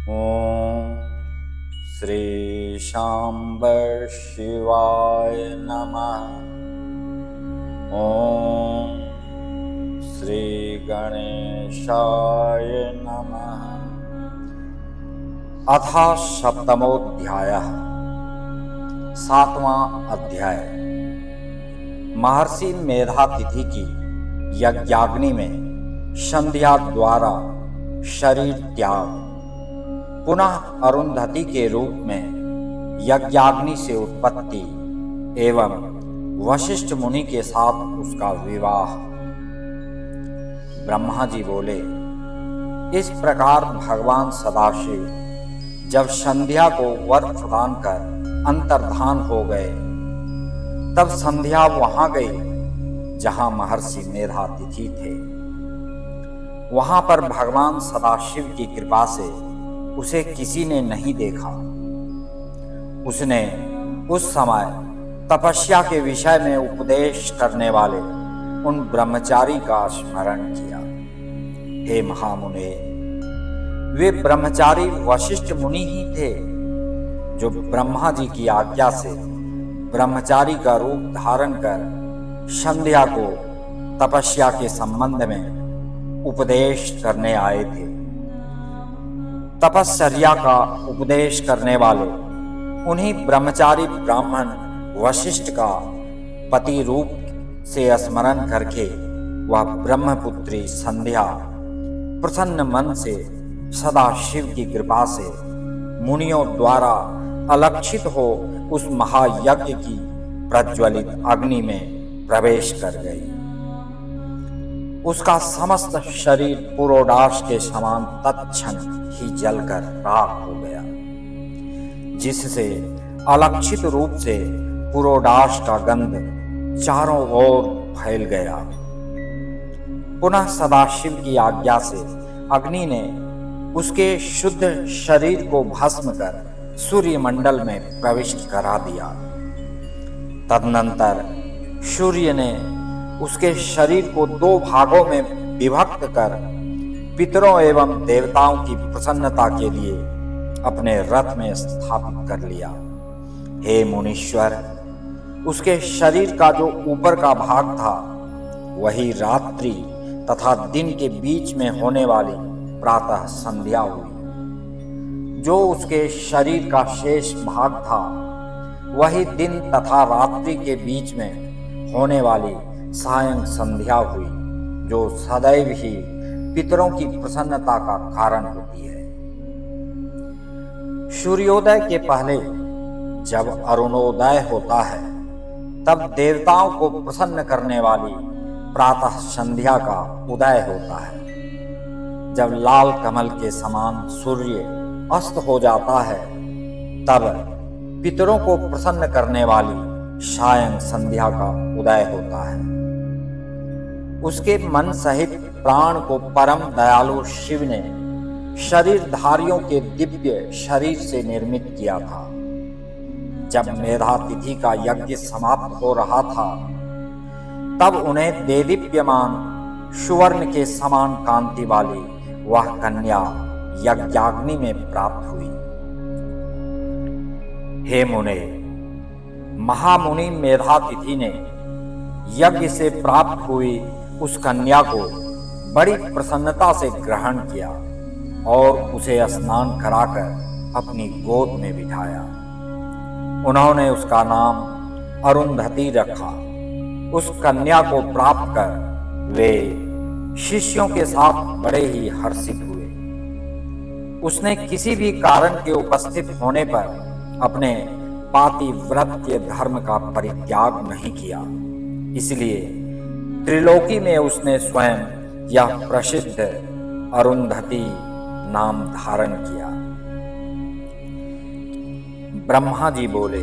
ॐ श्री शाम्ब शिवाय नमः। ॐ श्री गणेशाय नमः। अथ सप्तमोऽध्यायः। 7वां अध्याय। महर्षि मेधातिथि की यज्ञाग्नि में संध्या द्वारा शरीर त्याग, पुनः अरुंधति के रूप में यज्ञाग्नि से उत्पत्ति एवं वशिष्ठ मुनि के साथ उसका विवाह। ब्रह्मा जी बोले, इस प्रकार भगवान सदाशिव जब संध्या को वर प्रदान कर अंतर्धान हो गए, तब संध्या वहां गई जहां महर्षि मेधातिथि थे। वहां पर भगवान सदाशिव की कृपा से उसे किसी ने नहीं देखा। उसने उस समय तपस्या के विषय में उपदेश करने वाले उन ब्रह्मचारी का स्मरण किया। हे महामुने, वे ब्रह्मचारी वशिष्ठ मुनि ही थे जो ब्रह्मा जी की आज्ञा से ब्रह्मचारी का रूप धारण कर संध्या को तपस्या के संबंध में उपदेश करने आए थे। तपश्चर्या का उपदेश करने वाले उन्हीं ब्रह्मचारी ब्राह्मण वशिष्ठ का पति रूप से स्मरण करके वह ब्रह्मपुत्री संध्या प्रसन्न मन से सदा शिव की कृपा से मुनियों द्वारा अलक्षित हो उस महायज्ञ की प्रज्वलित अग्नि में प्रवेश कर गई। उसका समस्त शरीर पुरोडाश के समान तत्क्षण ही जलकर राख हो गया, जिससे अलक्षित रूप से पुरोडाश का गंध चारों ओर फैल गया। पुनः सदाशिव की आज्ञा से अग्नि ने उसके शुद्ध शरीर को भस्म कर सूर्य मंडल में प्रविष्ट करा दिया। तदनंतर सूर्य ने उसके शरीर को 2 भागों में विभक्त कर पितरों एवं देवताओं की प्रसन्नता के लिए अपने रथ में स्थापित कर लिया। हे मुनीश्वर, उसके शरीर का जो ऊपर का भाग था वही रात्रि तथा दिन के बीच में होने वाली प्रातः संध्या हुई। जो उसके शरीर का शेष भाग था वही दिन तथा रात्रि के बीच में होने वाली सायं संध्या हुई, जो सदैव ही पितरों की प्रसन्नता का कारण होती है। सूर्योदय के पहले जब अरुणोदय होता है, तब देवताओं को प्रसन्न करने वाली प्रातः संध्या का उदय होता है। जब लाल कमल के समान सूर्य अस्त हो जाता है, तब पितरों को प्रसन्न करने वाली सायं संध्या का उदय होता है। उसके मन सहित प्राण को परम दयालु शिव ने शरीरधारियों के दिव्य शरीर से निर्मित किया था। जब मेधातिथि का यज्ञ समाप्त हो रहा था, तब उन्हें देदीप्यमान सुवर्ण के समान कांति वाली वह कन्या यज्ञाग्नि में प्राप्त हुई। हे मुने, महामुनि मेधातिथि ने यज्ञ से प्राप्त हुई उस कन्या को बड़ी प्रसन्नता से ग्रहण किया और उसे स्नान कराकर अपनी गोद में बिठाया। उन्होंने उसका नाम अरुंधति रखा। उस कन्या को प्राप्त कर वे शिष्यों के साथ बड़े ही हर्षित हुए। उसने किसी भी कारण के उपस्थित होने पर अपने पातिव्रत्य धर्म का परित्याग नहीं किया, इसलिए त्रिलोकी में उसने स्वयं यह प्रसिद्ध अरुंधति नाम धारण किया। ब्रह्मा जी बोले,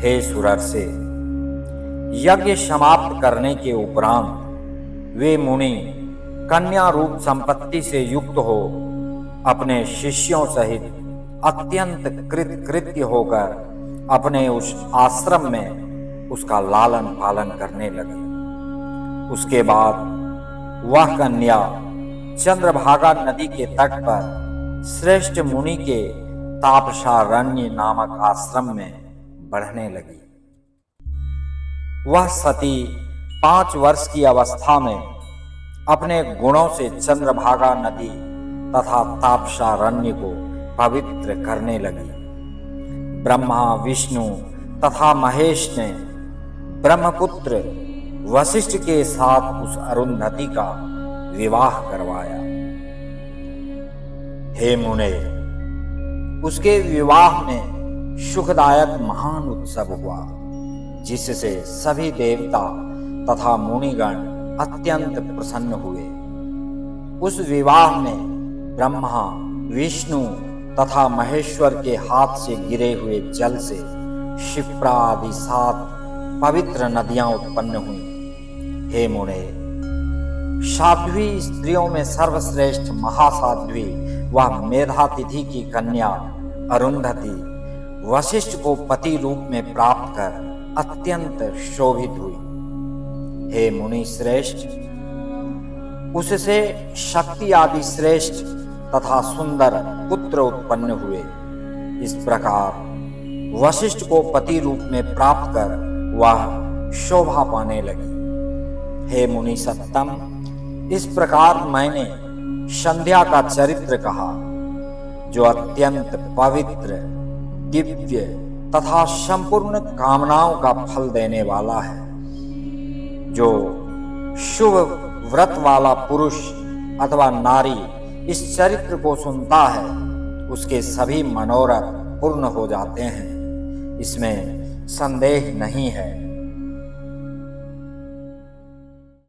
हे सुरर्षे, यज्ञ समाप्त करने के उपरांत वे मुनि कन्या रूप संपत्ति से युक्त हो अपने शिष्यों सहित अत्यंत कृतकृत्य होकर अपने उस आश्रम में उसका लालन पालन करने लगे। उसके बाद वह कन्या चंद्रभागा नदी के तट पर श्रेष्ठ मुनि के तापसारण्य नामक आश्रम में बढ़ने लगी। वह सती 5 वर्ष की अवस्था में अपने गुणों से चंद्रभागा नदी तथा तापसारण्य को पवित्र करने लगी। ब्रह्मा, विष्णु तथा महेश ने ब्रह्मपुत्र वशिष्ठ के साथ उस अरुंधति का विवाह करवाया। हे मुने, उसके विवाह में सुखदायक महान उत्सव हुआ, जिससे सभी देवता तथा मुनिगण अत्यंत प्रसन्न हुए। उस विवाह में ब्रह्मा, विष्णु तथा महेश्वर के हाथ से गिरे हुए जल से क्षिप्रा आदि 7 पवित्र नदियां उत्पन्न हुई। हे मुने, साध्वी स्त्रियों में सर्वश्रेष्ठ महासाध्वी वह मेधातिथि की कन्या अरुंधति वशिष्ठ को पति रूप में प्राप्त कर अत्यंत शोभित हुई। हे मुनि श्रेष्ठ, उससे शक्ति आदि श्रेष्ठ तथा सुंदर पुत्र उत्पन्न हुए। इस प्रकार वशिष्ठ को पति रूप में प्राप्त कर वह शोभा पाने लगी। हे मुनि सत्तम, इस प्रकार मैंने संध्या का चरित्र कहा, जो अत्यंत पवित्र, दिव्य तथा संपूर्ण कामनाओं का फल देने वाला है। जो शुभ व्रत वाला पुरुष अथवा नारी इस चरित्र को सुनता है, उसके सभी मनोरथ पूर्ण हो जाते हैं, इसमें संदेह नहीं है।